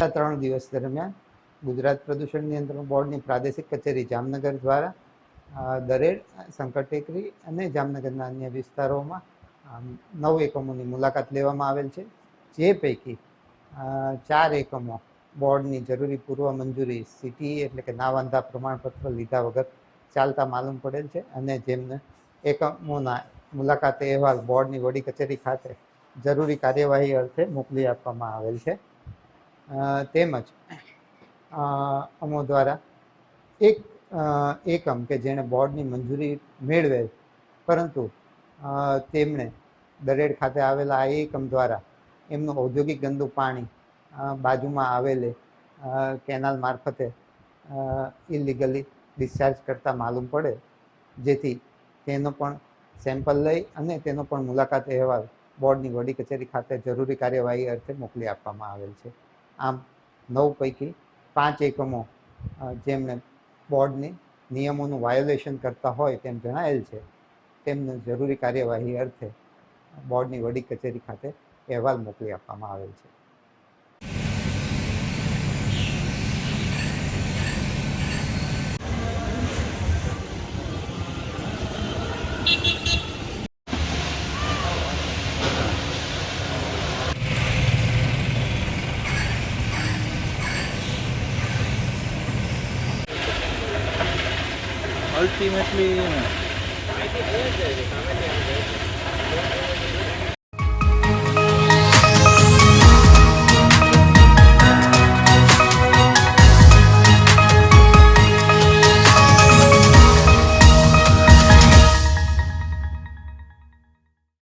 આ 3 દિવસ દરમિયાન ગુજરાત પ્રદૂષણ નિયંત્રણ બોર્ડની પ્રાદેશિક કચેરી જામનગર દ્વારા દરેડ, શંકરટેકરી અને જામનગરના અન્ય વિસ્તારોમાં 9 એકમોની મુલાકાત લેવામાં આવેલ છે. જે પૈકી 4 એકમો બોર્ડની જરૂરી પૂર્વ મંજૂરી CTE એટલે કે ના વાંધા પ્રમાણપત્ર લીધા વગર ચાલતા માલુમ પડેલ છે અને જેમને એકમોના મુલાકાત અહેવાલ બોર્ડની વડી કચેરી ખાતે જરૂરી કાર્યવાહી અર્થે મોકલી આપવામાં આવેલ છે. તેમજ અમો દ્વારા એક એકમ કે જેણે બોર્ડની મંજૂરી મેળવેલ પરંતુ તેમણે દરેડ ખાતે આવેલા આ એકમ દ્વારા એમનું ઔદ્યોગિક ગંદુ પાણી બાજુમાં આવેલે કેનાલ મારફતે ઇલીગલી ડિસ્ચાર્જ કરતા માલુમ પડે, જેથી તેનો પણ સેમ્પલ લઈ અને તેનો પણ મુલાકાત અહેવાલ બોર્ડની વડી કચેરી ખાતે જરૂરી કાર્યવાહી અર્થે મોકલી આપવામાં આવેલ છે. આમ 9 પૈકી 5 એકમો જેમને બોર્ડની નિયમોનું વાયોલેશન કરતા હોય તેમ જણાયેલ છે, તેમને જરૂરી કાર્યવાહી અર્થે બોર્ડની વડી કચેરી ખાતે અહેવાલ મોકલી આપવામાં આવેલ છે. અલ્ટિમેટલી